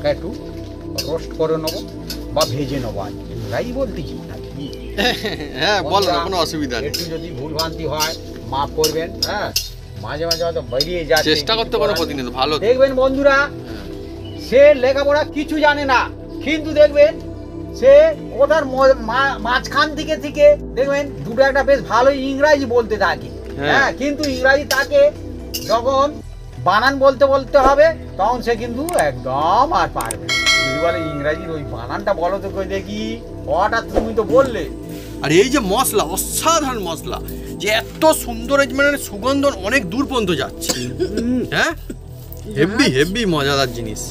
হালকা একটু রোস্ট করে নেবো বা ভেজে নেবো। আর এটাই বলতেছি নাকি? হ্যাঁ বলো না, কোনো অসুবিধা নেই। একটু যদি ভুলভ্রান্তি হয় মাফ করবেন। হ্যাঁ, মাঝে মাঝে হয়তো বেরিয়ে যাচ্ছে, চেষ্টা করতে কোনো প্রতিনিধি ভালো। দেখবেন বন্ধুরা, সে লেখাপড়া কিছু জানে না, কিন্তু দেখবেন সে ওটার মাঝখান থেকে দেখবেন দুটো একটা বেশ ভালো ইংরাজি বলতে থাকে। হ্যাঁ, কিন্তু ইংরাজি তাকে যখন বানান বলতে হবে তখন সে কিন্তু একদম আর পারবে না। যদি বলে ইংরাজির ওই বানানটা বলো তো কই দেখি, হঠাৎ তুমি তো বললে। আর এই যে মশলা, অসাধারণ মশলা, যে এত সুন্দর মানে সুগন্ধ অনেক দূর পর্যন্ত যাচ্ছে। হ্যাঁ, হেভি হেভি মজাদার জিনিস।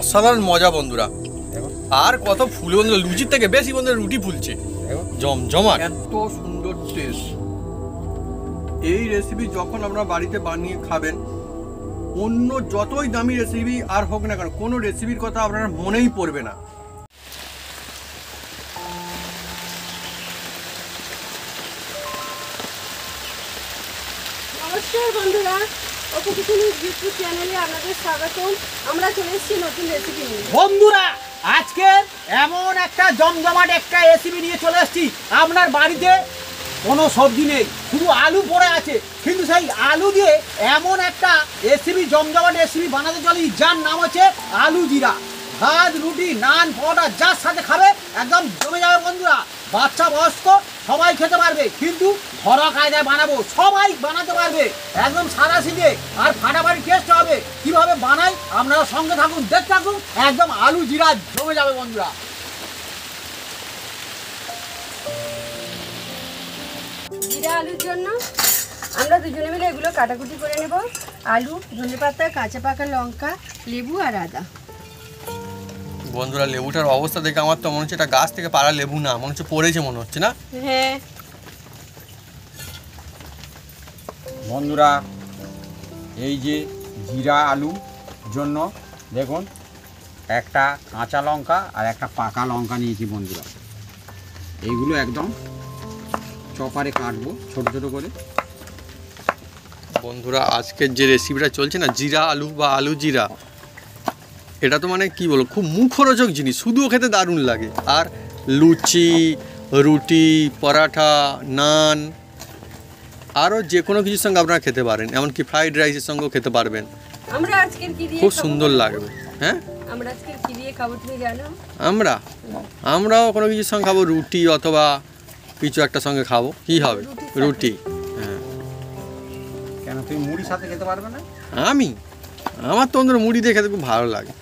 অসাধারণ মজা বন্ধুরা। আর কত ফুল বন্ধুরা, লুচির থেকে বেশি বন্ধুরা রুটি ফুলছে, জমজমাট। এত সুন্দর টেস্ট। এই রেসিপি যখন আপনারা বাড়িতে বানিয়ে খাবেন, অন্য যতই দামি রেসিপি আর হোক না কেন, কোনো রেসিপির কথা আপনার মনেই পড়বে না। নমস্কার বন্ধুরা, অপু কিচেন ইউটিউব চ্যানেলে আপনাদের স্বাগতম। আমরা চলে এসেছি নতুন রেসিপি নিয়ে। বন্ধুরা, আজকে এমন একটা জমজমাট একটা রেসিপি নিয়ে চলে এসেছি। আপনার বাড়িতে কোনো সবজি নেই, শুধু আলু পড়ে আছে, কিন্তু সেই আলু দিয়ে এমন একটা রেসিপি, জমজমাট রেসিপি বানাতে চলি, যার নাম হচ্ছে আলু জিরা। ভাত, রুটি, নান, পরোটা যার সাথে খাবে একদম জমে যাবে বন্ধুরা। বাচ্চা বয়স্ক সবাই খেতে পারবে, কিন্তু ঘরোয়া কায়দায় বানাবো, সবাই বানাতে পারবে একদম সাদা সিধে, আর ফাটাফাটি টেস্ট হবে। কিভাবে বানাই আপনারা সঙ্গে থাকুন, দেখতে থাকুন, একদম আলু জিরা জমে যাবে বন্ধুরা। জিরা আলুর জন্য আমরা দুজনে মিলে এগুলো কাটাকুটি করে নেব। আলু, ধনেপাতা, কাঁচা পাকা লঙ্কা, লেবু আর আদা। বন্ধুরা, লেবুটার অবস্থা দেখে আমার তো মনে হচ্ছে এটা গাছ থেকে পাড়া লেবু না, মনে হচ্ছে পড়েছে মনে হচ্ছে না? হ্যাঁ বন্ধুরা, এই যে জিরা আলু জন্য দেখুন একটা কাঁচা লঙ্কা আর একটা পাকা লঙ্কা নিয়েছি বন্ধুরা। এইগুলো একদম চপারে কাটবো ছোট ছোট করে। বন্ধুরা, আজকের যে রেসিপিটা চলছে না, জিরা আলু বা আলু জিরা, এটা তো মানে কি বলো, খুব মুখরোচক জিনিস, শুধুও খেতে দারুণ লাগে। আর লুচি, রুটি, পরাঠা, নান, আরও যে কোনো কিছুর সঙ্গে আপনারা খেতে পারেন, এমনকি ফ্রাইড রাইসের সঙ্গেও খেতে পারবেন। আমরা আজকের কি দিয়ে খুব সুন্দর লাগবে। হ্যাঁ, আমরা আজকের কি দিয়ে খাবো তুমি জানো? আমরাও কোনো কিছুর সঙ্গে খাবো, রুটি অথবা কিছু একটা সঙ্গে খাবো। কি হবে? রুটি। হ্যাঁ। কেন তুমি মুড়ির সাথে খেতে পারবে না? আমার তো বন্ধুরা মুড়ি দিয়ে খেতে খুব ভালো লাগে।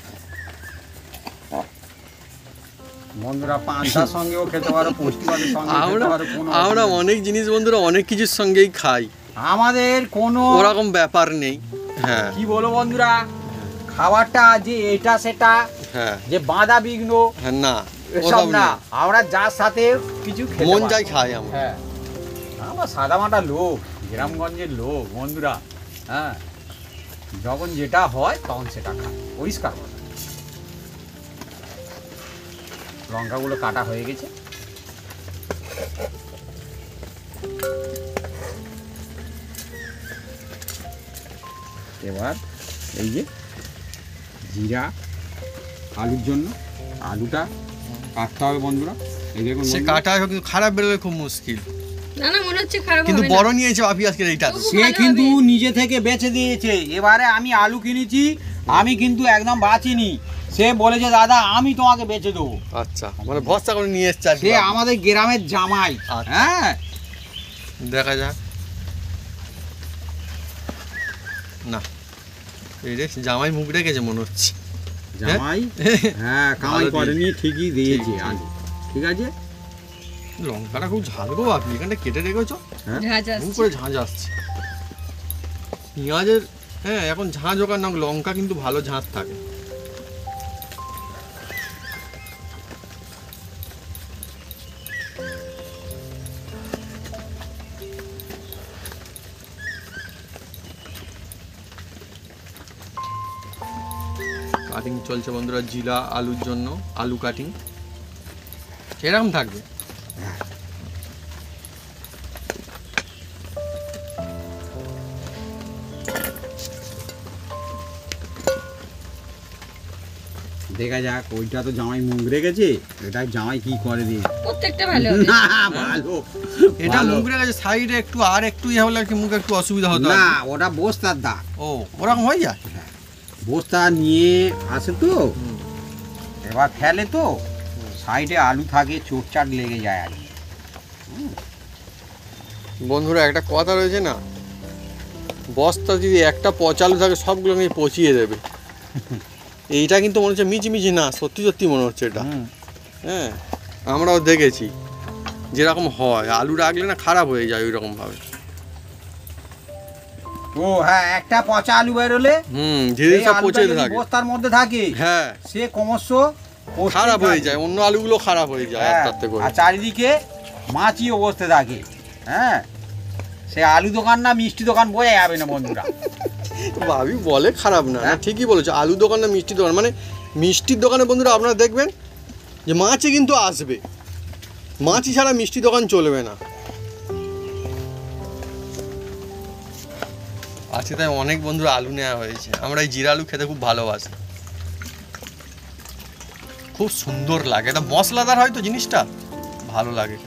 বন্ধুরা, পান্তার সঙ্গেও খেতে পারো, পুষ্টিকরের সঙ্গে খেতে পারো। আমরা অনেক জিনিস বন্ধুরা অনেক কিছুর সঙ্গেই খাই, আমাদের কোনো ওরকম ব্যাপার নেই। হ্যাঁ, কি বলো বন্ধুরা, খাবারটা যে এটা সেটা, হ্যাঁ, যে বাঁধা বিঘ্ন না, এসব না, আমরা যার সাথে কিছু মন যাই খাই আমরা। হ্যাঁ, আমরা সাদামাটা লোক, গ্রামগঞ্জের লোক বন্ধুরা। হ্যাঁ, যখন যেটা হয় তখন সেটা খায়, পরিষ্কার কথা। লঙ্কাগুলো কাটা হয়ে গেছে। এবার এই যে জিরা আলুর জন্য আলুটা কাটতে হবে বন্ধুরা। এই দেখুন, সে কাটা কিন্তু খারাপ বেরোলে খুব মুশকিল। না না, মনে হচ্ছে খারাপ কিন্তু হবে না। বড় নিয়েছে বাপি আজকে এইটা। সে কিন্তু নিজে থেকে বেছে দিয়েছে। এবারে আমি আলু কিনেছি, আমি কিন্তু একদম বাঁচিনি। সে বলেছে দাদা আমি তোমাকে বেচে দেবো। আচ্ছা, মানে ভরসা করে নিয়ে এসছে। সে আমাদের গ্রামের জামাই। হ্যাঁ, দেখা যাক। না, এই রে জামাই মুখ রেখেছে মনে হচ্ছে। জামাই হ্যাঁ কামাই করেনি, ঠিকই দিয়েছে আলু। ঠিক আছে, লঙ্কাটা খুব ঝাল গো বাপি, এখানটা কেটে রেখেছো। ঝাঁঝ আসছে। মুখ করে ঝাঁঝ আসছে। পেঁয়াজের হ্যাঁ, এখন ঝাঁঝ ওকার নাম লঙ্কা কিন্তু ভালো ঝাঁঝ থাকে। কাটিং চলছে বন্ধুরা জিরা আলুর জন্য, আলু কাটিং এরকম থাকবে। দেখা যাক, ওইটা তো জামাই মুখ রেখেছে, এটা জামাই কি করে দিয়ে। প্রত্যেকটা ভালো হবে। না ভালো, এটা ভালো। মুখ রেখে সাইডে একটু আর একটু ইয়ে হলে কি মুখে একটু অসুবিধা হতো। না ওটা বস্তার দা। ও ওরকম হয়ে যায়। বস্তা নিয়ে আসে তো, এবার ফেলে তো সাইডে আলু থাকে, চোটচাট লেগে যায় আর কি। বন্ধুরা একটা কথা রয়েছে না, বস্তা যদি একটা পচালু থাকে সবগুলো নিয়ে পচিয়ে দেবে। এইটা কিন্তু মনে হচ্ছে মিচিমিচি না, সত্যি সত্যি মনে হচ্ছে এটা। হ্যাঁ, আমরাও দেখেছি যেরকম হয়, আলু রাখলে না খারাপ হয়ে যায় ওই রকমভাবে। ও হ্যাঁ, একটা পচা আলু বেরোলে ধীরে এই সব আলুটা পচে যদি থাকে। বস্তার মধ্যে থাকে, হ্যাঁ, সে ক্রমশ পচতেই খারাপ হয়ে থাকে। যায়, অন্য আলুগুলো খারাপ হয়ে যায় হ্যাঁ, আস্তে করে। আর চারিদিকে মাছি অবস্থা থাকে। হ্যাঁ, সে আলু দোকান না মিষ্টি দোকান বোঝা যাবে না বন্ধুরা। ভাবি বলে খারাপ না, না ঠিকই বলেছে, আলু দোকান না মিষ্টি দোকান, মানে মিষ্টির দোকানে বন্ধুরা আপনারা দেখবেন যে মাছি কিন্তু আসবে, মাছি ছাড়া মিষ্টি দোকান চলবে না। আজকে তাই অনেক বন্ধুরা আলু নেওয়া হয়েছে, আমরা এই জিরা আলু খেতে খুব ভালোবাসি, খুব সুন্দর লাগে, এটা মশলাদার হয়তো জিনিসটা ভালো লাগে।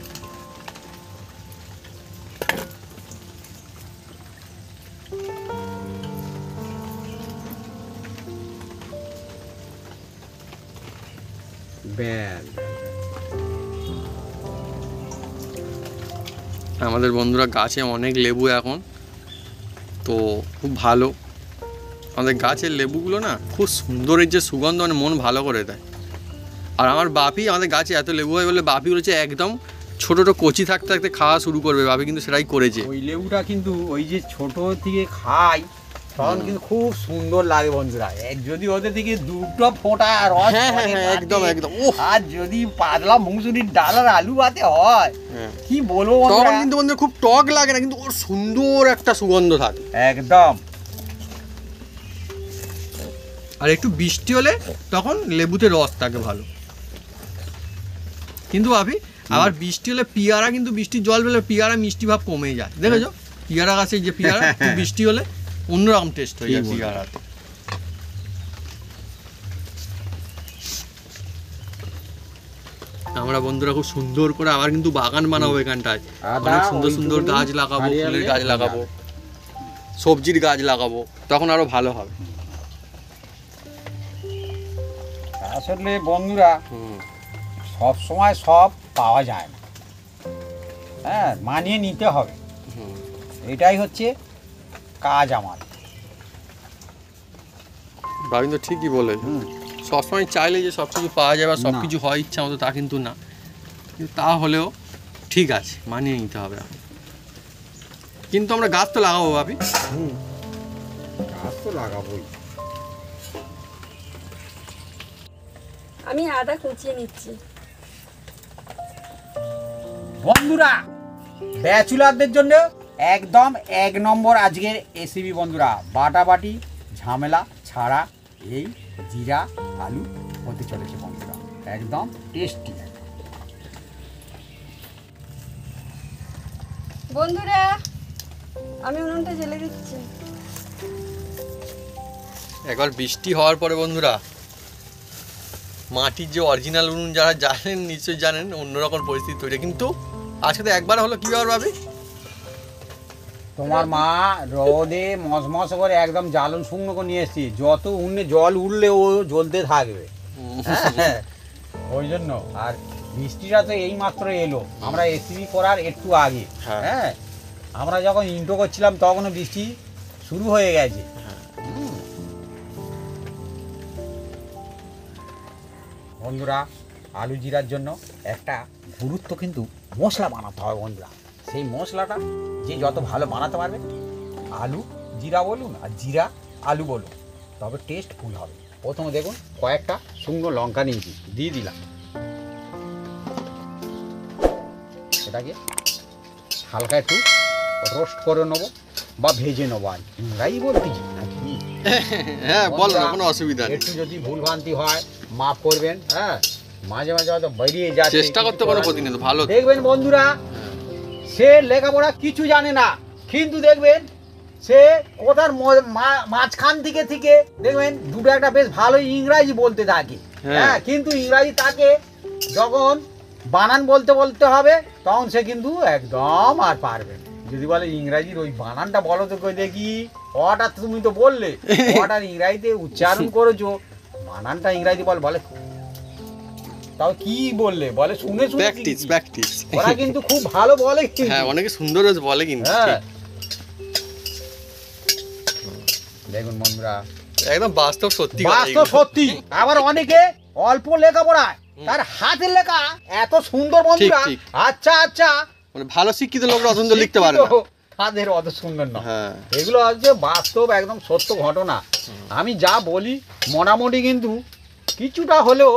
আমাদের বন্ধুরা গাছে অনেক লেবু এখন, তো খুব ভালো, আমাদের গাছের লেবুগুলো না খুব সুন্দর, এই যে সুগন্ধ মানে মন ভালো করে দেয়। আর আমার বাপি, আমাদের গাছে এত লেবু হয় বলে বাপি বলেছে একদম ছোটো ছোটো কচি থাকতে থাকতে খাওয়া শুরু করবে, বাপি কিন্তু সেটাই করেছে। ওই লেবুটা কিন্তু ওই যে ছোট থেকে খাই তখন কিন্তু খুব সুন্দর লাগে বন্ধুরা। যদি ওদের থেকে দুটো ফোঁটা রস হ্যাঁ, পড়ে হ্যাঁ, ভাতে, একদম একদম। ওহ, আর যদি পাতলা মুসুরির ডাল আর আলু ভাতে হয়, কি বলবো তখন বন্ধুরা, কিন্তু বন্ধুরা খুব টক লাগে না, কিন্তু ওর সুন্দর একটা সুগন্ধ থাকে একদম। আর একটু বৃষ্টি হলে তখন লেবুতে রস থাকে ভালো। কিন্তু ভাবি আবার বৃষ্টি হলে পিয়ারা, কিন্তু বৃষ্টির জল পেলে পিয়ারা মিষ্টি ভাব কমে যায়, দেখেছো? পিয়ারা গাছে যে পিয়ারা একটু বৃষ্টি হলে অন্যরকম টেস্ট হয়ে যায় পিয়ারাতে। আমরা বন্ধুরা খুব সুন্দর করে আবার কিন্তু বাগান বানাবো এখানটায়, অনেক সুন্দর সুন্দর গাছ লাগাবো, ফুলের গাছ লাগাবো, সবজির গাছ লাগাবো, তখন আরো ভালো হবে। আসলে বন্ধুরা সব সময় সব পাওয়া যায় না, হ্যাঁ, মানিয়ে নিতে হবে, এটাই হচ্ছে কাজ আমার। ভাবি তো ঠিকই বলে, সবসময় চাইলে যে সব কিছু পাওয়া যাবে, সব কিছু হয় ইচ্ছা মতো, তা কিন্তু না, কিন্তু তা হলেও ঠিক আছে, মানিয়ে নিতে হবে। কিন্তু আমরা গাছ তো লাগাবো ভাবি। গাছ তো লাগাবোই। আমি আদা কুচিয়ে নিচ্ছি। বন্ধুরা ব্যাচুলারদের জন্য একদম 1 নম্বর আজকের রেসিপি বন্ধুরা, বাটাবাটি ঝামেলা ছাড়া এই জিরা আলু হতে চলেছে বন্ধুরা, একদম টেস্টি। বন্ধুরা আমি উনুনটা জ্বেলে দিচ্ছি। একবার বৃষ্টি হওয়ার পরে বন্ধুরা মাটির যে অরিজিনাল উনুন যারা জানেন নিশ্চয়ই জানেন, অন্যরকম পরিস্থিতি তৈরি, কিন্তু আজকে তো একবার হলো, কি ব্যাপার ভাবি? তোমার মা রোদে মসমস করে একদম জ্বালন শুকনো করে নিয়ে এসেছি, যত উনুনে জল উঠলে ও জ্বলতে থাকবে, হ্যাঁ, ওই জন্য। আর বৃষ্টিটা তো এই মাত্র এলো, আমরা রেসিপি করার একটু আগে, হ্যাঁ, আমরা যখন ইন্ট্রো করছিলাম তখনও বৃষ্টি শুরু হয়ে গেছে। বন্ধুরা আলু জিরার জন্য একটা গুরুত্ব কিন্তু মশলা বানাতে হবে বন্ধুরা, সেই মশলাটা যে যত ভালো বানাতে পারবে, আলু জিরা বলুন আর জিরা আলু বলুন, তবে টেস্ট ফুল হবে। প্রথমে দেখুন কয়েকটা শুকনো লঙ্কা নিয়েছি, দিয়ে দিলাম। এটাকে হালকা একটু রোস্ট করে নেবো বা ভেজে নেবো। আর ইংরাজি বলতেছি নাকি? হ্যাঁ বলো না, কোনো অসুবিধা নেই। একটু যদি ভুলভ্রান্তি হয় মাফ করবেন। হ্যাঁ, মাঝে মাঝে হয়তো বেরিয়ে যাচ্ছে, চেষ্টা করতে পারো প্রতিনিয়ত ভালো। দেখবেন বন্ধুরা, সে লেখাপড়া কিছু জানে না, কিন্তু দেখবেন সে কোথার মাঝখান থেকে দেখবেন দুটো একটা বেশ ভালো ইংরাজি বলতে থাকে। হ্যাঁ, কিন্তু ইংরাজি তাকে যখন বানান বলতে হবে, তখন সে কিন্তু একদম আর পারবে না। যদি বলে ইংরাজির ওই বানানটা বলো তো কই দেখি, ওটা তুমি তো বললে, ওটার ইংরাজিতে উচ্চারণ করেছো, বানানটা ইংরাজি বলে তাও কি বললে, বলে শুনে প্র্যাকটিস। ওরা কিন্তু খুব ভালো বলে। হ্যাঁ, অনেকে সুন্দর বলে কিন্তু। হ্যাঁ, দেখুন বন্ধুরা, একদম বাস্তব সত্যি। সত্যি। আবার অনেকে অল্প লেখাপড়ায় তার হাতের লেখা এত সুন্দর বন্ধুরা। আচ্ছা, মানে ভালো শিক্ষিত লোকরা অত সুন্দর লিখতে পারে না, তাদের অত সুন্দর না। হ্যাঁ, এগুলো হচ্ছে বাস্তব একদম সত্য ঘটনা। আমি যা বলি মোটামুটি কিন্তু কিছুটা হলেও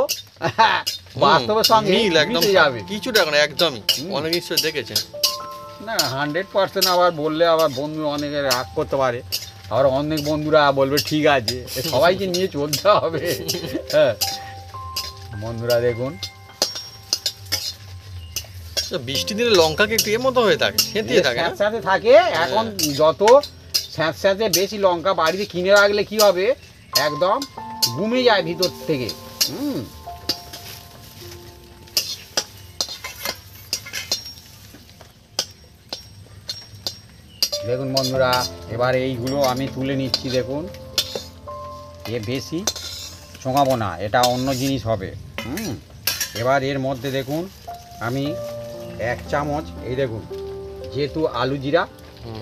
বাস্তবের সঙ্গে মিশে যাবে। কিছুটা এখন একদমই। অনেক নিশ্চয় দেখেছেন না, 100% আবার বললে আবার বন্ধু অনেকে রাগ করতে পারে, আবার অনেক বন্ধুরা বলবে ঠিক আছে, সবাইকে নিয়ে চলতে হবে। হ্যাঁ বন্ধুরা, দেখুন বৃষ্টি দিনে লঙ্কাকে একটু এর মতো হয়ে থাকে, সেঁতিয়ে থাকে না? স্যাঁতস্যাঁতে থাকে। এখন যত স্যাঁতস্যাঁতে বেশি লঙ্কা বাড়িতে কিনে রাখলে কি হবে, একদম গুমে যায় ভিতর থেকে। দেখুন বন্ধুরা, এবার এইগুলো আমি তুলে নিচ্ছি। দেখুন, এ বেশি চোঙাবো না, এটা অন্য জিনিস হবে। এবার এর মধ্যে দেখুন আমি 1 চামচ, এই দেখুন যেহেতু আলু জিরা,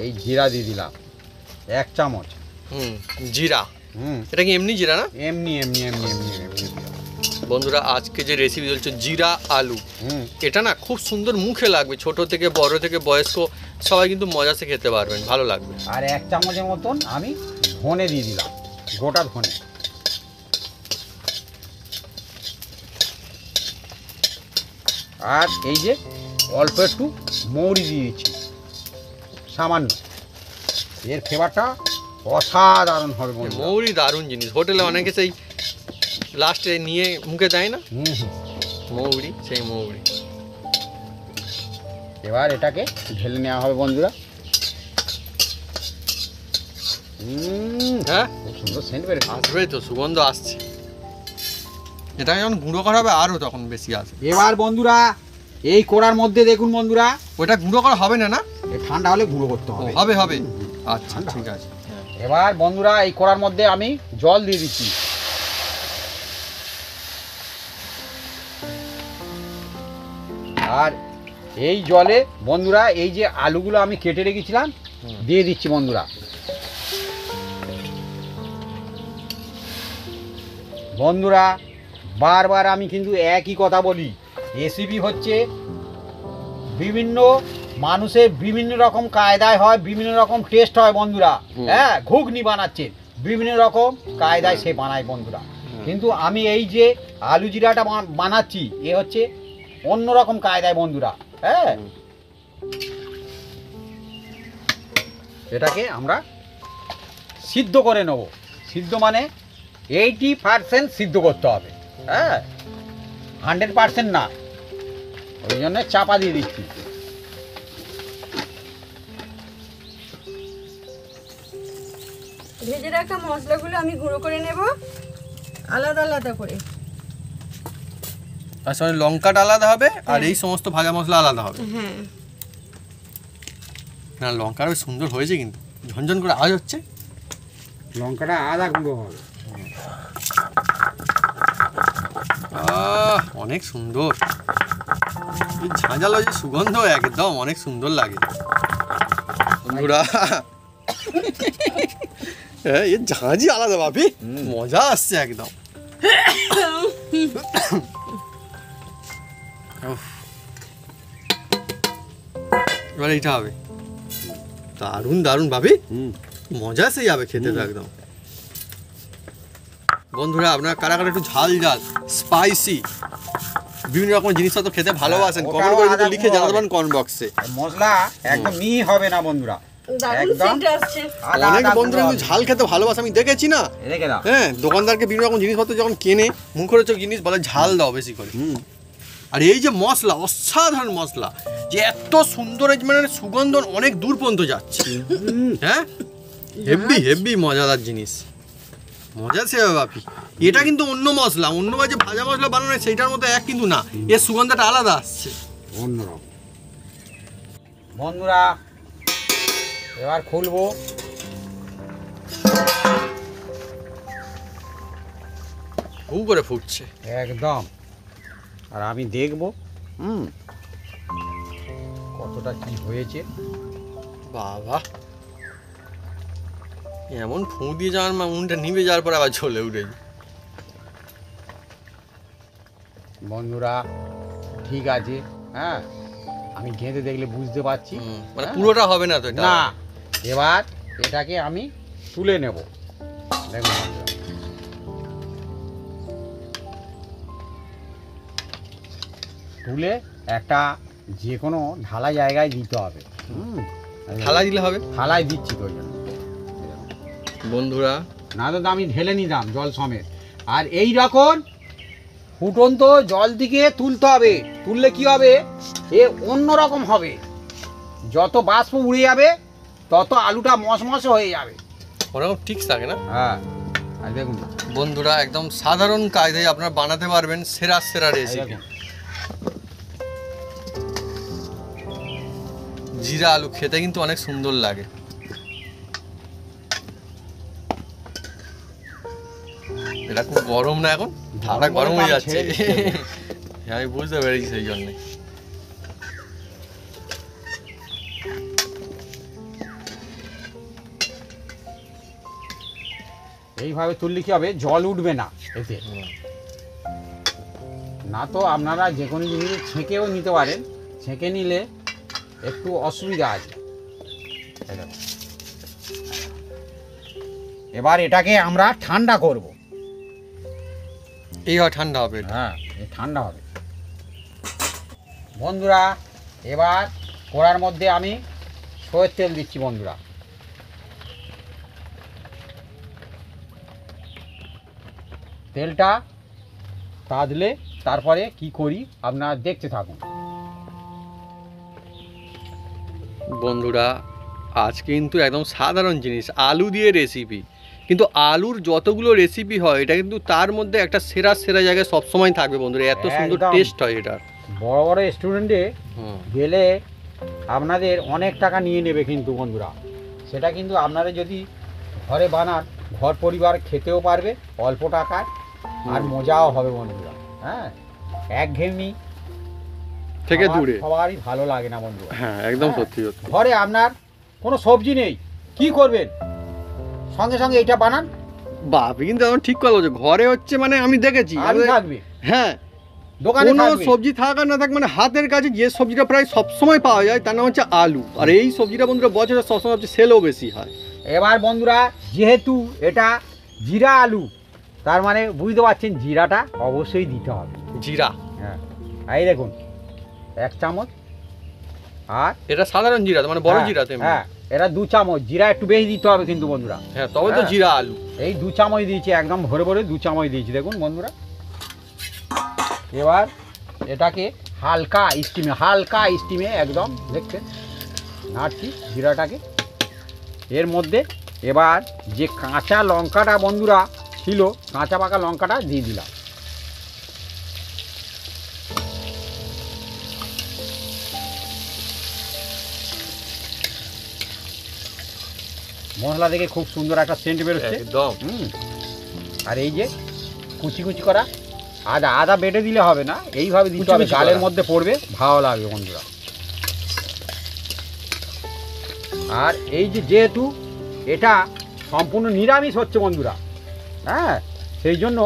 এই জিরা দিয়ে দিলাম 1 চামচ। জিরা, এটা কি এমনি জিরা না? এমনি। বন্ধুরা, আজকে যে রেসিপি চলছে জিরা আলু, এটা না খুব সুন্দর মুখে লাগবে। ছোট থেকে বড় থেকে বয়স্ক সবাই কিন্তু মজাসে খেতে পারবেন, ভালো লাগবে। আর 1 চামচের মতন আমি ধনে দিয়ে দিলাম, গোটা ধনে। আর এই যে অল্প একটু মৌরি দিয়ে দিচ্ছি, সামান্য। এর ফ্লেভারটা অসাধারণ হবে। মৌরি দারুণ জিনিস, হোটেলে অনেকে সেই লাস্টে নিয়ে মুখে দেয় না মৌরি, সেই মৌরি। এবার এটাকে ঢেলে নেওয়া হবে বন্ধুরা। হ্যাঁ, খুব সুন্দর সেন্ট বের আসবে তো, সুগন্ধ আসছে। এটা যখন গুঁড়ো করা হবে আরও তখন বেশি আসবে। এবার বন্ধুরা, এই কড়ার মধ্যে দেখুন বন্ধুরা, ওটা গুঁড়ো করা হবে না? ঠান্ডা হলে গুঁড়ো করতে হবে। হবে। আচ্ছা, ঠিক আছে। এবার বন্ধুরা, এই কড়ার মধ্যে আমি জল দিয়ে দিচ্ছি। আর এই জলে বন্ধুরা, এই যে আলুগুলো আমি কেটে রেখেছিলাম দিয়ে দিচ্ছি বন্ধুরা। বন্ধুরা, বারবার আমি কিন্তু একই কথা বলি, রেসিপি হচ্ছে বিভিন্ন মানুষের বিভিন্ন রকম কায়দায় হয়, বিভিন্ন রকম টেস্ট হয় বন্ধুরা। হ্যাঁ, ঘুগনি বানাচ্ছে বিভিন্ন রকম কায়দায় সে বানায় বন্ধুরা, কিন্তু আমি এই যে আলু জিরাটা বানাচ্ছি এ হচ্ছে অন্য রকম কায়দায় বন্ধুরা। হ্যাঁ, এটাকে আমরা সিদ্ধ করে নেব। সিদ্ধ মানে 80% সিদ্ধ করতে হবে। হ্যাঁ, 100% না, ওই জন্য চাপা দিয়ে দিচ্ছি। ভেজে রাখা মশলাগুলো আমি গুঁড়ো করে নেব আলাদা আলাদা করে। তার সঙ্গে লঙ্কাটা আলাদা হবে আর এই সমস্ত ভাজা মশলা আলাদা হবে। হ্যাঁ, না, লঙ্কাটা সুন্দর হয়েছে, কিন্তু ঝনঝন করে আওয়াজ হচ্ছে। লঙ্কাটা আদা গুঁড়ো হবে। অনেক সুন্দর, ঝাঁঝালো যে সুগন্ধ, একদম অনেক সুন্দর লাগে বন্ধুরা। এর ঝাঁঝি আলাদা ভাবি, মজা আসছে একদম। এবার এইটা হবে দারুণ ভাবি। মজা এসে যাবে খেতে তো একদম। বন্ধুরা আপনারা কারা কারা একটু ঝাল ঝাল স্পাইসি বিভিন্ন রকম জিনিসপত্র খেতে ভালোবাসেন, ওটাও কমেন্ট করে আলাদা কিন্তু লিখে গুণ জানাতে হবে। পারেন কমেন্ট বক্সে। মশলা একদম মিহি হবে না বন্ধুরা, দারুণ একদম সেন্ট আসছে। আদা অনেক আদা বন্ধুরা গুঁড়ো কিন্তু ঝাল খেতে ভালোবাসে, আমি দেখেছি না। হবে। রেখে দাও। হ্যাঁ, দোকানদারকে বিভিন্ন রকম জিনিসপত্র যখন কেনে মুখরোচক জিনিস বলে ঝাল দাও বেশি করে। আর এই যে মশলা, অসাধারণ মশলা, যে এত সুন্দর মানে সুগন্ধ অনেক দূর পর্যন্ত যাচ্ছে। হ্যাঁ, হেভি হেভি মজাদার জিনিস, মজা সে বাপি। এটা কিন্তু অন্য মশলা, অন্য যে ভাজা মশলা বানানো হয় সেইটার মতো এক কিন্তু না, এর সুগন্ধটা আলাদা আসছে অন্যরকম। বন্ধুরা এবার খুলবো। হু করে ফুটছে একদম। আর আমি দেখবো কতটা কি হয়েছে। বাবা, এমন ফুঁ দিয়ে যাওয়ার উনটা নিভে যাওয়ার পর আবার ঝোলে উঠেছে। বন্ধুরা ঠিক আছে, হ্যাঁ আমি ঘেঁটে দেখলে বুঝতে পারছি। মানে হ্যাঁ। পুরোটা হবে না তো এটা? না, এবার এটাকে আমি তুলে নেব। দেখুন বন্ধুরা, তুলে একটা যে কোনো ঢালা জায়গায় দিতে হবে। থালা দিলে হবে থালায় দিচ্ছি তো ওই জন্য। বন্ধুরা। না তো আমি ঢেলে নিলাম জল সমেত। আর এই রকম ফুটন্ত জল দিকে তুলতে হবে, তুললে কি হবে, এ অন্য রকম হবে। যত বাষ্প উড়ে যাবে তত আলুটা মশমশ হয়ে যাবে। ওরকম ঠিক থাকে না। হ্যাঁ, আর দেখুন বন্ধুরা একদম সাধারণ কায়দায় আপনারা বানাতে পারবেন সেরা সেরা এই রেসিপি। দেখুন। জিরা আলু খেতে কিন্তু অনেক সুন্দর লাগে। এটা খুব গরম না এখন, ঠান্ডা গরম হয়ে যাচ্ছে। হ্যাঁ, আমি বুঝতে পেরেছি সেই জন্যে। এইভাবে তুললে কি হবে, জল উঠবে না এতে। না তো আপনারা যে কোনো জিনিস ছেঁকেও নিতে পারেন, ছেঁকে নিলে একটু অসুবিধা আছে। এই দেখুন। এবার এটাকে আমরা ঠান্ডা করব। এইভাবে ঠান্ডা হবে এটা। হ্যাঁ, এই ঠান্ডা হবে। বন্ধুরা এবার কড়ার মধ্যে আমি সয়ের তেল দিচ্ছি। বন্ধুরা তেলটা তাজলে তারপরে কি করি আপনারা দেখতে থাকুন। বন্ধুরা আজ কিন্তু একদম সাধারণ জিনিস, আলু দিয়ে রেসিপি। কিন্তু আলুর যতগুলো রেসিপি হয় এটা কিন্তু তার মধ্যে একটা সেরা সেরা জায়গায় সবসময় থাকবে বন্ধুরা, এত সুন্দর একদম। টেস্ট হয় এটার। বড় বড় রেস্টুরেন্টে গেলে আপনাদের অনেক টাকা নিয়ে নেবে কিন্তু বন্ধুরা, সেটা কিন্তু আপনারা যদি ঘরে বানান, ঘর পরিবার খেতেও পারবে অল্প টাকায়, আর মজাও হবে বন্ধুরা। হ্যাঁ, একঘেয়েমি থেকে খাবার দূরে। সবারই ভালো লাগে না বন্ধুরা। হ্যাঁ, একদম হ্যাঁ। সত্যি সত্যি। ঘরে আপনার কোনো সবজি নেই, কি করবেন, সঙ্গে সঙ্গে এইটা বানান, বাপ, কিন্তু এখন ঠিক কথা বলছো। ঘরে হচ্ছে মানে আমি দেখেছি আলু থাকবে, হ্যাঁ, দোকানে কোনো থাকবে। সবজি থাক আর না থাক, মানে হাতের কাছে যে সবজিটা প্রায় সবসময় পাওয়া যায় তার নাম হচ্ছে আলু। আর এই সবজিটা বন্ধুরা বছরে সবসময় সবচেয়ে সেলও বেশি হয়। এবার বন্ধুরা যেহেতু এটা জিরা আলু, তার মানে বুঝতে পারছেন জিরাটা অবশ্যই দিতে হবে। জিরা, হ্যাঁ, এই দেখুন 1 চামচ। আর এটা সাধারণ জিরা তো, মানে বড় হ্যাঁ, জিরা তেমনি। হ্যাঁ, এটা 2 চামচ। জিরা একটু বেশি দিতে হবে কিন্তু বন্ধুরা। হ্যাঁ, তবে তো হ্যাঁ। জিরা আলু। এই 2 চামচ দিয়েছি, একদম ভরে ভরে 2 চামচ দিয়েছি দেখুন বন্ধুরা। এবার এটাকে হালকা স্টিমে একদম দেখছেন নাড়ছি জিরাটাকে। এর মধ্যে এবার যে কাঁচা লঙ্কাটা বন্ধুরা ছিল, কাঁচা পাকা লঙ্কাটা দিয়ে দিলাম। মশলা থেকে খুব সুন্দর একটা সেন্ট বেরোচ্ছে একদম। আর এই যে কুচি কুচি করা আদা বেটে দিলে হবে না, এইভাবে দিতে কুচি হবে, কুচি গালের করা। মধ্যে পড়বে, ভালো লাগবে বন্ধুরা। আর এই যে যেহেতু এটা সম্পূর্ণ নিরামিষ হচ্ছে বন্ধুরা, হ্যাঁ, সেই জন্য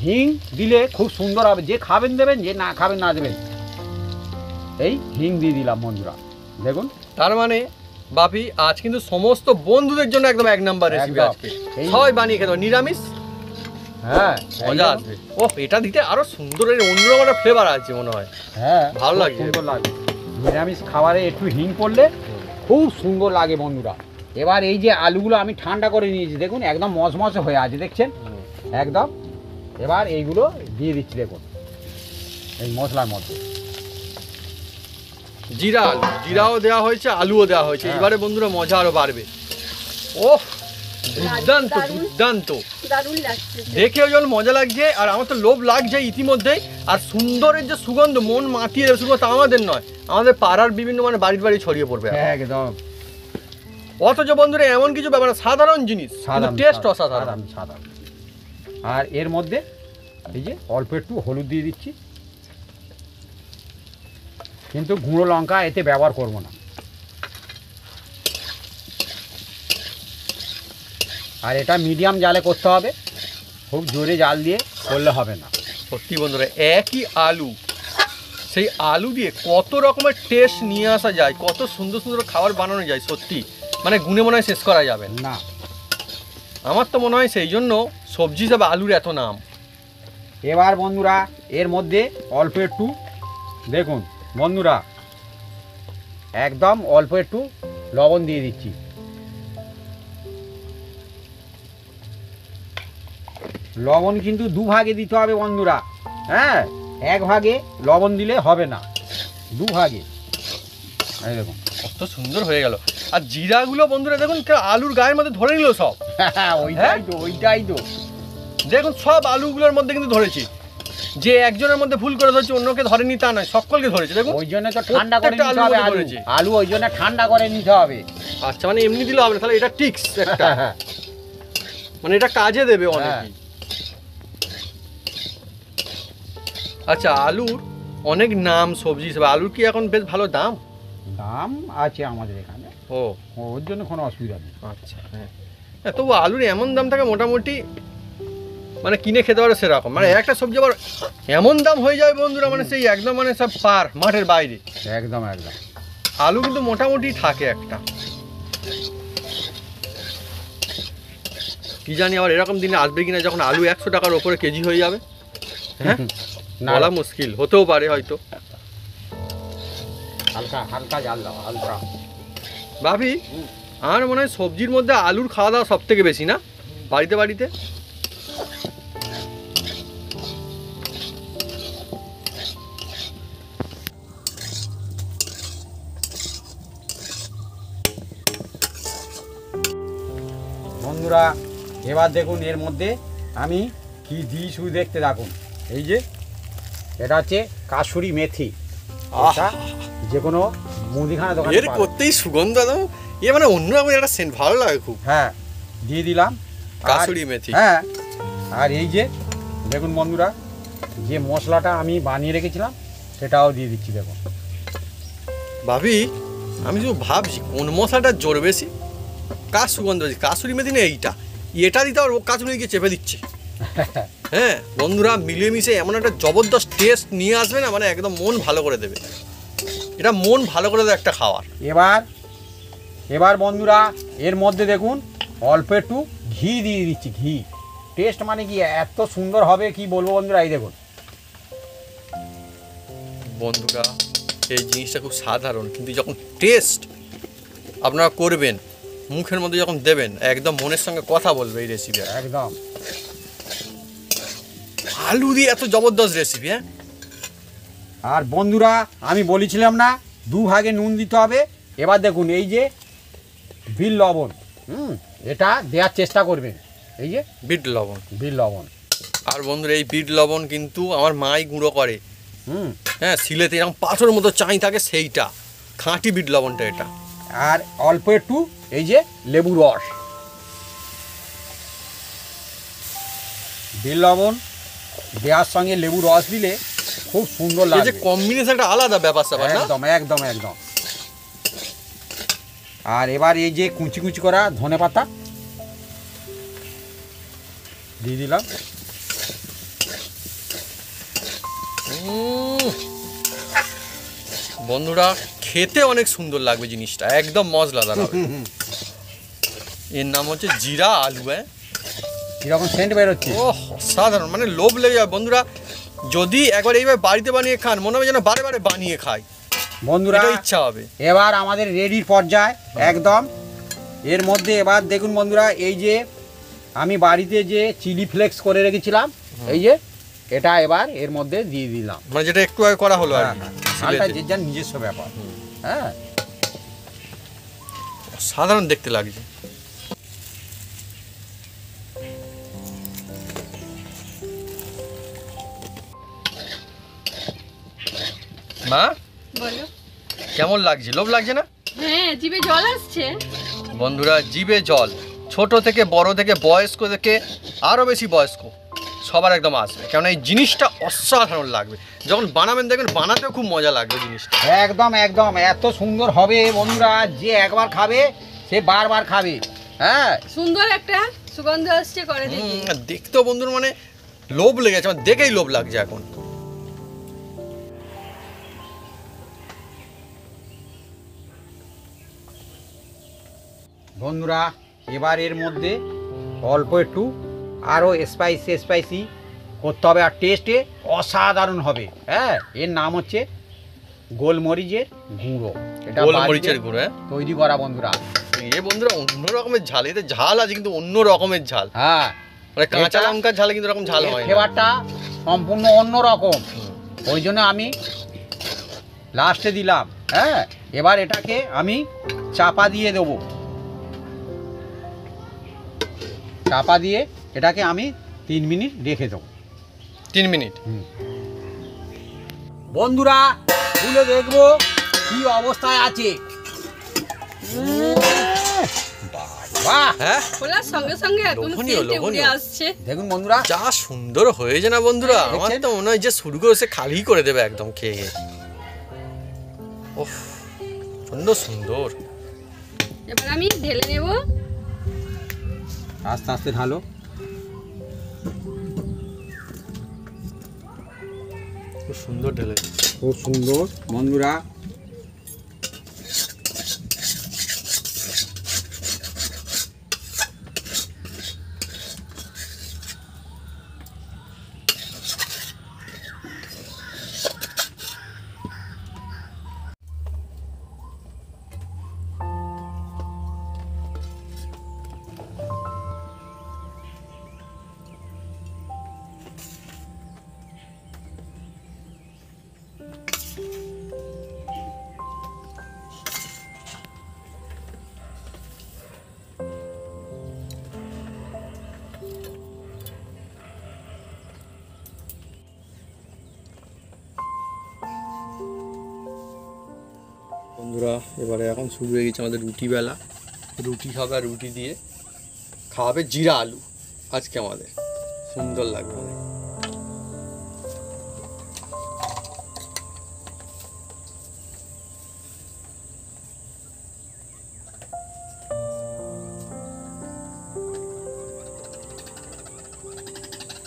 হিং দিলে খুব সুন্দর হবে। যে খাবেন দেবেন, যে না খাবেন না দেবেন। এই হিং দিয়ে দিলাম বন্ধুরা, দেখুন। তার মানে বাপি আজ কিন্তু সমস্ত বন্ধুদের জন্য একদম এক নাম্বার রেসিপি একদম। আজকে সবাই বানিয়ে খেতে পারবে। নিরামিষ হ্যাঁ মজা আসবে। ও এটা দিতে আরো সুন্দর অন্যরকম একটা ফ্লেভার আছে মনে হয়। হ্যাঁ ভালো খুব লাগছে। সুন্দর লাগে নিরামিষ খাবারে একটু হিং পড়লে খুব সুন্দর লাগে বন্ধুরা। এবার এই যে আলুগুলো আমি ঠান্ডা করে নিয়েছি দেখুন একদম মশমশে হয়ে আছে দেখছেন একদম। এবার এইগুলো দিয়ে দিচ্ছি দেখুন এই মশলার মধ্যে। জিরা আলু, জিরাও দেওয়া হয়েছে, আলুও দেওয়া হয়েছে। হ্যাঁ। এবারে বন্ধুরা মজা আরো বাড়বে। ওহ দুর্দান্ত দারুণ। দুর্দান্ত, দারুণ লাগছে। দেখেও যেমন মজা লাগছে আর আমার তো লোভ লাগছে ইতিমধ্যেই। আর সুন্দরের যে সুগন্ধ মন মাতিয়ে দেবে, শুধু তা আমাদের নয়, আমাদের পাড়ার বিভিন্ন মানে বাড়ির বাড়ি ছড়িয়ে পড়বে। একদম অথচ বন্ধুরা এমন কিছু ব্যাপার না, সাধারণ জিনিস, টেস্ট অসাধারণ। সাধারণ। আর এর মধ্যে এই যে অল্প একটু হলুদ দিয়ে দিচ্ছি, কিন্তু গুঁড়ো লঙ্কা এতে ব্যবহার করব না। আর এটা মিডিয়াম জালে করতে হবে, খুব জোরে জাল দিয়ে করলে হবে না। সত্যি বন্ধুরা একই আলু, সেই আলু দিয়ে কত রকমের টেস্ট নিয়ে আসা যায়, কত সুন্দর সুন্দর খাবার বানানো যায়, সত্যি মানে গুণে মনে হয় শেষ করা যাবে না। না আমার তো মনে হয় সেই জন্য সবজি হিসাবে আলুর এত নাম। এবার বন্ধুরা এর মধ্যে অল্প একটু দেখুন বন্ধুরা একদম অল্প একটু লবণ দিয়ে দিচ্ছি। লবণ কিন্তু দুভাগে দিতে হবে বন্ধুরা, হ্যাঁ এক ভাগে লবণ দিলে হবে না, দুভাগে। এই দেখুন কত সুন্দর হয়ে গেল। আর জিরাগুলো বন্ধুরা দেখুন আলুর গায়ের মধ্যে ধরে নিল সব। ওইটাই তো দেখুন সব আলুগুলোর মধ্যে কিন্তু ধরেছি, যে একজনের মধ্যে ভুল করে ধরেছে অন্যকে ধরেনি তা নয়, সকলকে ধরেছে। দেখুন ওই জন্য তো ঠান্ডা করে প্রত্যেকটা নিতে হবে আলুর মধ্যে আলু, ধরেছে। আলু ওই জন্য ঠান্ডা করে নিতে হবে। আচ্ছা মানে এমনি দিলে হবে না, তাহলে এটা টিক্স একটা, মানে এটা কাজে দেবে অনেকই। আচ্ছা আলুর অনেক নাম সবজি হিসেবে, আলুর কি এখন বেশ ভালো দাম? দাম আছে আমাদের এখানে, ও ওর জন্য কোনো অসুবিধা নেই। আচ্ছা হ্যাঁ, তবু আলুর এমন দাম থাকে মোটামুটি মানে কিনে খেতে পারে সেরকম, মানে একটা সবজি আবার এমন দাম হয়ে যায় বন্ধুরা, মানে সেই একদম মানে সব পার মাঠের বাইরে। একদম একদম আলু কিন্তু মোটামুটি থাকে একটা, কি জানি আবার এরকম দিনে আসবে কিনা যখন আলু 100 টাকার ওপরে কেজি হয়ে যাবে। হ্যাঁ না বলা মুশকিল, হতেও পারে হয়তো। হালকা হালকা জাল দাও হালকা। ভাবি আমার মনে হয় সবজির মধ্যে আলুর খাওয়া দাওয়া সব থেকে বেশি না বাড়িতে বাড়িতে। বন্ধুরা এবার দেখুন এর মধ্যে আমি কি দিই শুধু দেখতে থাকুন। এই যে এটা হচ্ছে কাসুরি মেথি, এটা যে কোনো মুদিখানা দোকানে এর পাবেন। করতেই সুগন্ধ দাও, এ মানে অন্যরকম একটা সেন্ট, ভালো লাগে খুব। হ্যাঁ দিয়ে দিলাম আর- কাসুরি মেথি। হ্যাঁ আর এই যে দেখুন বন্ধুরা যে মশলাটা আমি বানিয়ে রেখেছিলাম সেটাও দিয়ে দিচ্ছি দেখুন। ভাবি আমি শুধু ভাবছি কোন মশলাটা জোর বেশি, কার সুগন্ধ বেশি, কাসুরি মেথি না এইটা, এটা দিতে আর ও কাসুরি গিয়ে চেপে দিচ্ছে। হ্যাঁ বন্ধুরা মিলেমিশে এমন একটা জবরদস্ত টেস্ট নিয়ে আসবে না, মানে একদম মন ভালো করে দেবে, এটা মন ভালো করে দেবে একটা খাওয়ার। এবার বন্ধুরা এর মধ্যে দেখুন অল্প একটু ঘি দিয়ে দিচ্ছি। ঘি টেস্ট মানে কি এত সুন্দর হবে কি বলবো বন্ধুরা। এই দেখুন বন্ধুরা এই জিনিসটা খুব সাধারণ, কিন্তু যখন টেস্ট আপনারা করবেন মুখের মধ্যে যখন দেবেন একদম মনের সঙ্গে কথা বলবে এই রেসিপি। একদম আলু দিয়ে এত জবরদস্ত রেসিপি। হ্যাঁ আর বন্ধুরা আমি বলেছিলাম না দুভাগে নুন দিতে হবে। এবার দেখুন এই যে বিট লবণ, এটা দেওয়ার চেষ্টা করবেন। এই যে বিট লবণ, বিট লবণ, আর বন্ধুরা এই বিট লবণ কিন্তু আমার মাই গুঁড়ো করে। হ্যাঁ সিলেতে এরকম পাথর মতো চাই থাকে, সেইটা খাঁটি বিট লবণটা এটা। আর অল্প একটু এই যে লেবু রস। বিট লবণ দেওয়ার সঙ্গে লেবু রস দিলে খুব সুন্দর এই লাগে। যে কম্বিনেশনটা আলাদা ব্যাপার স্যাপার না? একদম একদম একদম। আর এবার এই যে কুচি কুচি করা ধনে পাতা দিয়ে দিলাম। বন্ধুরা খেতে অনেক সুন্দর লাগবে জিনিসটা, একদম মশলাদার হবে। এর নাম হচ্ছে জিরা আলু। কিরকম সেন্ট বেরোচ্ছে, ও অসাধারণ, মানে লোভ লেগে যাবে বন্ধুরা। যদি একবার এইভাবে বাড়িতে বানিয়ে খান মনে হবে যেন বারে বারে বানিয়ে খাই বন্ধুরা। ইচ্ছা হবে। এবার আমাদের রেডির পর্যায়ে একদম। এর মধ্যে এবার দেখুন বন্ধুরা, এই যে আমি বাড়িতে যে চিলি ফ্লেক্স করে রেখেছিলাম, এই যে এটা এবার এর মধ্যে দিয়ে দিলাম, মানে যেটা একটু আগে করা হলো আর কি। ঝালটা যে যার নিজস্ব ব্যাপার। হ্যাঁ, সাধারণ দেখতে লাগছে। মা বলো। কেমন লাগছে? লোভ লাগছে না? হ্যাঁ, জিভে জল আসছে বন্ধুরা, জিভে জল, ছোট থেকে বড় থেকে বয়স্ক থেকে আরও বেশি বয়স্ক সবার একদম আসবে, কারণ এই জিনিসটা অসাধারণ লাগবে। যখন বানাবেন দেখবেন বানাতেও খুব মজা লাগবে জিনিসটা। একদম একদম এত সুন্দর হবে বন্ধুরা, যে একবার খাবে সে বারবার খাবে। হ্যাঁ, সুন্দর একটা সুগন্ধ আসছে, করে দেখি। দেখতেও বন্ধুরা মানে লোভ লেগেছে, আমার দেখেই লোভ লাগছে এখন। বন্ধুরা এবার এর মধ্যে অল্প একটু আরও স্পাইসি করতে হবে, আর টেস্টে অসাধারণ হবে। হ্যাঁ, এর নাম হচ্ছে গোলমরিচের গুঁড়ো। এটা গোলমরিচের গুঁড়ো তৈরি করা বন্ধুরা। এ বন্ধুরা অন্য রকমের ঝাল, এতে ঝাল আছে কিন্তু অন্য রকমের ঝাল। হ্যাঁ, মানে কাঁচা লঙ্কার ঝালে কিন্তু এরকম ঝাল হয় না, ফ্লেভারটা সম্পূর্ণ অন্য রকম। ওই জন্য আমি লাস্টে দিলাম। হ্যাঁ, এবার এটাকে আমি চাপা দিয়ে দেবো, চাপা দিয়ে এটাকে আমি 3 মিনিট রেখে দেবো। 3 মিনিট। বন্ধুরা খুলে দেখবো কি অবস্থায় আছে। বাহ, হ্যাঁ, খোলার সঙ্গে সঙ্গে একদম লোভনীয়, সেন্টে উড়ে লোভনীয়। আসছে। দেখুন বন্ধুরা, যা সুন্দর হয়েছে না বন্ধুরা, আমার দেখছেন? তো মনে হয় যে শুরু করে সে খালি করে দেবে একদম খেয়ে। ওহ, সুন্দর সুন্দর। এবার আমি ঢেলে নেব। আস্তে আস্তে ঢালো। খুব সুন্দর ঢেলে। খুব সুন্দর বন্ধুরা। বন্ধুরা এবারে এখন শুরু হয়ে গেছে আমাদের রুটি বেলা। রুটি খাবে, আর রুটি দিয়ে খাওয়াবে জিরা আলু। আজকে আমাদের সুন্দর লাগবে অনেক।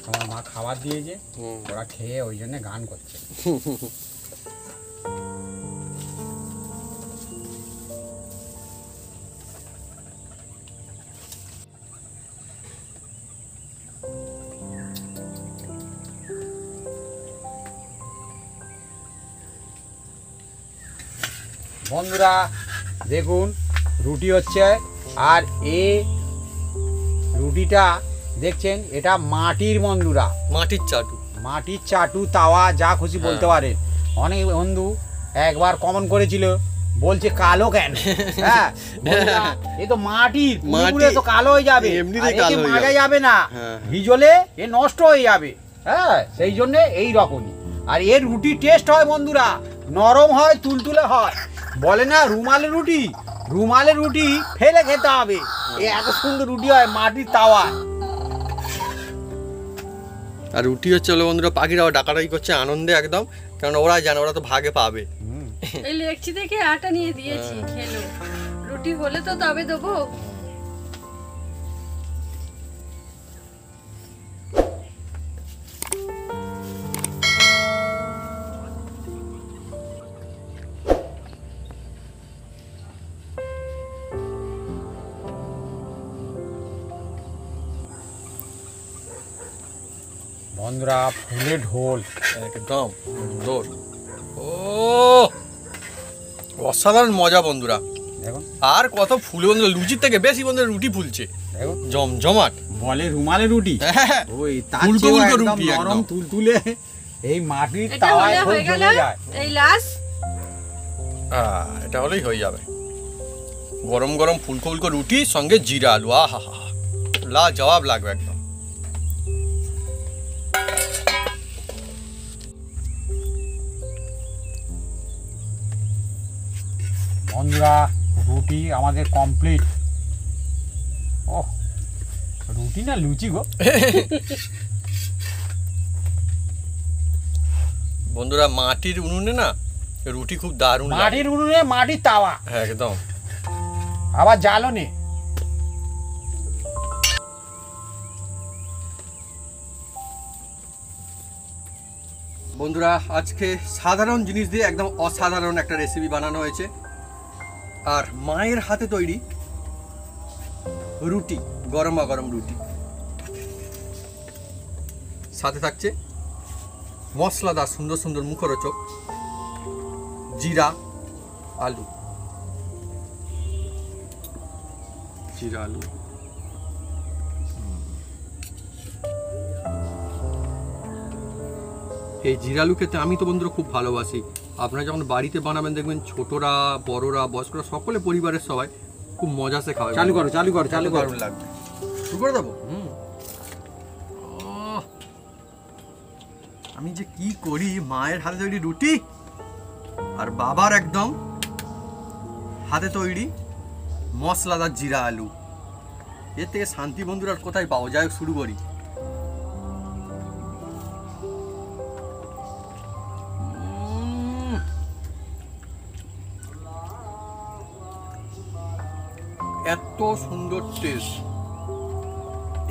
আমার মা খাবার দিয়েছে, ওরা খেয়ে ওই জন্য গান করছে। বন্ধুরা দেখুন রুটি হচ্ছে, আর এই রুটিটা দেখছেন এটা মাটির বন্ধুরা, মাটির চাটু, মাটির চাটু তাওয়া যা খুশি বলতে পারেন। অনেক বন্ধু একবার কমন করেছিল, বলছে কালো কেন? হ্যাঁ বন্ধুরা, এ তো মাটির, পুরো তো কালো হয়ে যাবে, এমনিতেই আর একে কালো হয়ে মাজা যাবে। যাবে না, হ্যাঁ। ভিজলে এ নষ্ট হয়ে যাবে। হ্যাঁ, সেই জন্য এই রকমই। আর এর রুটি টেস্ট হয় বন্ধুরা, নরম হয়, তুলতুলে হয়। বলে না রুমালের রুটি, রুমালের রুটি ফেলে খেতে হবে। এত সুন্দর রুটি হয় মাটির তাওয়ায়। আর রুটি হচ্ছে হলো বন্ধুরা পাখিরাও ডাকাডাকি করছে আনন্দে একদম, কারণ ওরা জানে ওরা তো ভাগে পাবে। এই লেকচি থেকে আটা নিয়ে দিয়েছি, খেলো। রুটি হলে তো তবে দেবো। বন্ধুরা ফুলে ঢোল। একদম সুন্দর। ও অসাধারণ মজা বন্ধুরা। দেখুন আর কত ফুলে বন্ধুরা, লুচির থেকে বেশি বন্ধুরা রুটি ফুলছে, দেখুন জমজমাট। বলে রুমালে রুটি, হ্যাঁ, ওই তার ফুলকো চেয়েও ফুলকো একদম রুটি নরম একদম। তুলতুলে এই মাটির এটা তাওয়ায় হলে খুব হয়ে গেল জমে যায়। এই লাস্ট। এটা হলেই হয়ে যাবে। গরম গরম ফুলকো ফুলকো রুটি সঙ্গে জিরা আলু, আহা হা হা, লাজবাব লাগবে একদম। বন্ধুরা রুটি আমাদের কমপ্লিট। ও রুটি না লুচি গো। বন্ধুরা মাটির উনুনে না রুটি খুব দারুণ লাগে। মাটির উনুনে মাটির তাওয়া, হ্যাঁ একদম। আবার জ্বালনে। বন্ধুরা আজকে সাধারণ জিনিস দিয়ে একদম অসাধারণ একটা রেসিপি বানানো হয়েছে। আর মায়ের হাতে তৈরি রুটি, গরমা গরম রুটি, সাথে থাকছে মশলাদার সুন্দর সুন্দর মুখরোচক জিরা আলু। জিরা আলু এই জিরা আলু খেতে আমি তো বন্ধুরা খুব ভালোবাসি। আপনারা যখন বাড়িতে বানাবেন দেখবেন ছোটরা বড়রা বয়স্করা সকলে পরিবারের সবাই খুব মজা সে খাবে। চালু করো চালু করো চালু করো। দারুণ লাগবে। শুরু করে দেবো। আমি যে কি করি, মায়ের হাতে তৈরি রুটি আর বাবার একদম হাতে তৈরি মশলাদার জিরা আলু, এর থেকে শান্তি বন্ধুরা আর কোথায় পাবো। যাই হোক শুরু করি। এত সুন্দর টেস্ট।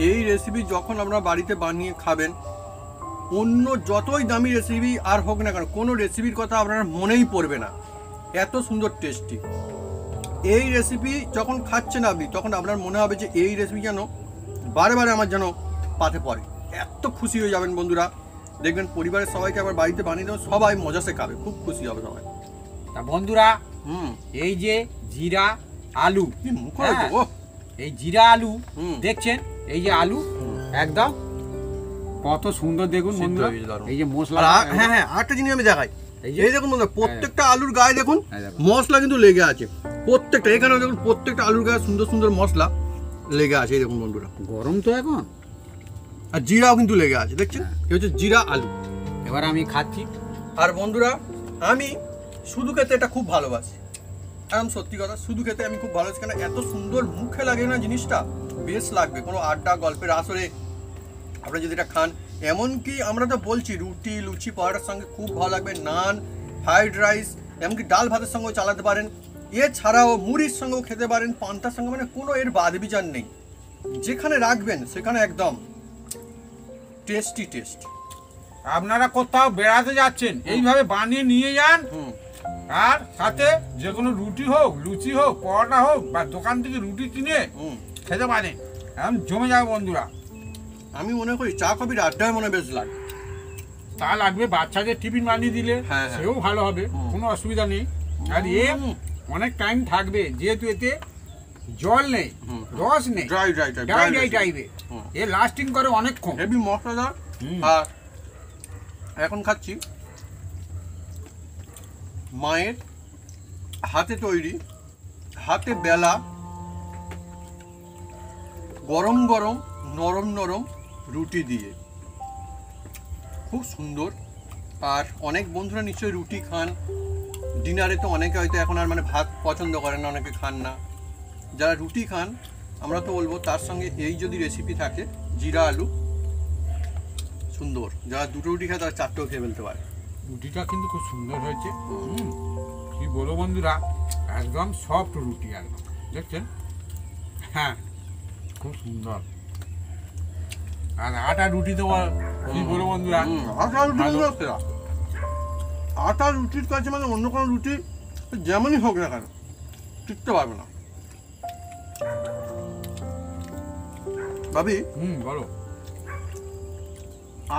এই রেসিপি যখন আপনারা বাড়িতে বানিয়ে খাবেন, অন্য যতই দামি রেসিপি আর হোক না কেন, কোনো রেসিপির কথা আপনার মনেই পড়বে না, এত সুন্দর টেস্টি। এই রেসিপি যখন খাচ্ছেন আপনি, তখন আপনার মনে হবে যে এই রেসিপি যেন বারে বারে আমার যেন পাতে পড়ে। এত খুশি হয়ে যাবেন বন্ধুরা, দেখবেন পরিবারের সবাইকে আবার বাড়িতে বানিয়ে দেবেন, সবাই মজা সে খাবে, খুব খুশি হবে সবাই। তা বন্ধুরা হুম, এই যে জিরা আলু, কি মুখরোচক। হ্যাঁ, এই জিরা আলু হুম। দেখছেন, এই যে আলু একদম কত সুন্দর দেখুন সিদ্ধ বন্ধুরা। হয়ে দারুণ। এই যে মশলা, হ্যাঁ হ্যাঁ, আরেকটা জিনিস আমি দেখাই। এই যে এই দেখুন বন্ধুরা, প্রত্যেকটা আলুর গায়ে দেখুন এই দেখুন। মশলা কিন্তু লেগে আছে। প্রত্যেকটা এখানে দেখুন, প্রত্যেকটা আলুর গায়ে সুন্দর সুন্দর মশলা লেগে আছে। এই দেখুন বন্ধুরা, গরম তো এখন। আর জিরাও কিন্তু লেগে আছে, দেখছেন? এই হচ্ছে জিরা আলু। এবার আমি খাচ্ছি। আর বন্ধুরা আমি শুধু খেতে এটা খুব ভালোবাসি, একদম সত্যি কথা, শুধু খেতে আমি খুব ভালোবাসি। কেন এত সুন্দর মুখে লাগে না জিনিসটা, বেশ লাগবে কোনো আড্ডা গল্পের আসরে আপনারা যদি এটা খান। এমনকি আমরা তো বলছি রুটি লুচি পরোটার সঙ্গে খুব ভালো লাগবে, নান ফ্রাইড রাইস এমনকি ডাল ভাতের সঙ্গেও চালাতে পারেন। এছাড়াও মুড়ির সঙ্গেও খেতে পারেন, পান্তার সঙ্গে, মানে কোনো এর বাদ বিচার নেই। যেখানে রাখবেন সেখানে একদম টেস্টি টেস্ট। আপনারা কোথাও বেড়াতে যাচ্ছেন, এইভাবে বানিয়ে নিয়ে যান। হুম, আর সাথে যে কোনো রুটি হোক, লুচি হোক, পরোটা হোক, বা দোকান থেকে রুটি কিনে হুম। খেতে পারেন, এখন জমে যাবে বন্ধুরা। আমি মনে করি চা কফির আড্ডায় মনে বেশ লাগে। তা লাগবে বাচ্চাদের টিফিন বানিয়ে দিলে, হ্যাঁ, হ্যাঁ। সেও ভালো হবে, হুম। কোনো অসুবিধা নেই। আর এ হুম। অনেক টাইম থাকবে, যেহেতু এতে জল নেই, হুম। রস নেই, ড্রাই ড্রাই টাইপের, হুম। এ লাস্টিং করে অনেকক্ষণ। হেভি মশলাদার। হুম। আর এখন খাচ্ছি মায়ের হাতে তৈরি, হাতে বেলা, গরম গরম নরম নরম রুটি দিয়ে, খুব সুন্দর। আর অনেক বন্ধুরা নিশ্চয়ই রুটি খান, ডিনারে তো অনেকে হয়তো এখন আর মানে ভাত পছন্দ করেন না, অনেকে খান না। যারা রুটি খান আমরা তো বলবো তার সঙ্গে এই যদি রেসিপি থাকে জিরা আলু, সুন্দর। যারা দুটো রুটি খায় তারা চারটেও খেয়ে ফেলতে পারে। রুটিটা কিন্তু খুব সুন্দর হয়েছে। কি বলো বন্ধুরা, একদম সফট রুটি, একদম দেখছেন, হ্যাঁ খুব সুন্দর। আর আটা রুটি তো কি বলো বন্ধুরা, আটা রুটি ভালো। কিন্তু সেরা। আটা রুটির কাছে মানে অন্য কোনো রুটি যেমনই হোক না কেন টিকতে পারবে না। ভাবি বলো।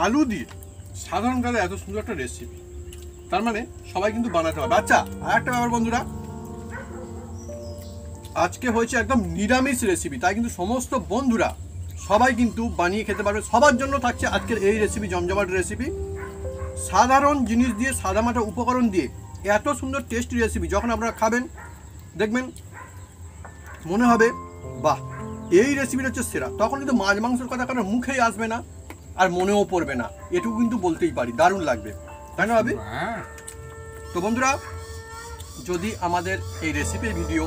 আলু দিয়ে সাধারণকালে এত সুন্দর একটা রেসিপি, তার মানে সবাই কিন্তু বানাতে পারবে। আচ্ছা, আর একটা ব্যাপার বন্ধুরা, আজকে হয়েছে একদম নিরামিষ রেসিপি, তাই কিন্তু সমস্ত বন্ধুরা সবাই কিন্তু বানিয়ে খেতে পারবে। সবার জন্য থাকছে আজকের এই রেসিপি, জমজমাট রেসিপি। সাধারণ জিনিস দিয়ে, সাদামাটা উপকরণ দিয়ে এত সুন্দর টেস্টি রেসিপি যখন আপনারা খাবেন দেখবেন মনে হবে বাহ, এই রেসিপিটা হচ্ছে সেরা। তখন কিন্তু মাছ মাংসের কথা কারোর মুখেই আসবে না, আর মনেও পড়বে না, এটুকু কিন্তু বলতেই পারি, দারুণ লাগবে, তাই না ভাবি? তো বন্ধুরা, যদি আমাদের এই রেসিপির ভিডিও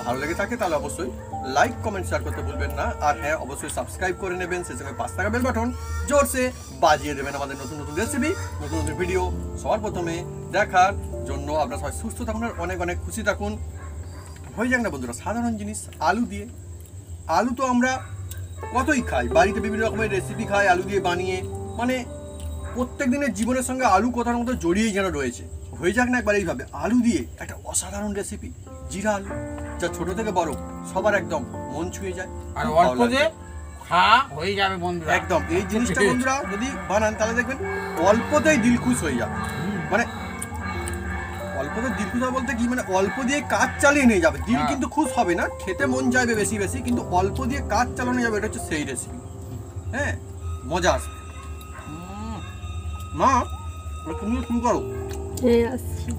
ভালো লেগে থাকে তাহলে অবশ্যই লাইক, কমেন্ট, শেয়ার করতে ভুলবেন না। আর হ্যাঁ, অবশ্যই সাবস্ক্রাইব করে নেবেন, সেই সঙ্গে 5 টাকা বেল বাটন জোরসে বাজিয়ে দেবেন আমাদের নতুন নতুন রেসিপি, নতুন নতুন ভিডিও সবার প্রথমে দেখার জন্য। আপনারা সবাই সুস্থ থাকুন আর অনেক অনেক খুশি থাকুন। হয়ে যাক না বন্ধুরা, সাধারণ জিনিস আলু দিয়ে। আলু তো আমরা কতই খাই, বাড়িতে বিভিন্ন রকমের রেসিপি খাই আলু দিয়ে বানিয়ে, মানে প্রত্যেক দিনের জীবনের সঙ্গে আলু কথার মতো জড়িয়েই যেন রয়েছে। হয়ে যাক না একবার এইভাবে আলু দিয়ে একটা অসাধারণ রেসিপি, জিরা আলু, যা ছোট থেকে বড় সবার একদম মন ছুঁয়ে যায়, আর অল্প দিয়ে খাওয়া হয়ে যাবে বন্ধুরা। একদম এই জিনিসটা বন্ধুরা যদি বানান তাহলে দেখবেন অল্পতেই দিল খুশ হয়ে যাবে। মানে অল্পতে দিল খুশ বলতে কি, মানে অল্প দিয়ে কাজ চালিয়ে নিয়ে যাবে, দিল কিন্তু খুশ হবে না, খেতে মন চাইবে বেশি বেশি, কিন্তু অল্প দিয়ে কাজ চালানো যাবে। এটা হচ্ছে সেই রেসিপি। হ্যাঁ, মজা আসবে। মা, তুমিও শুরু করো। হ্যাঁ, আসছি।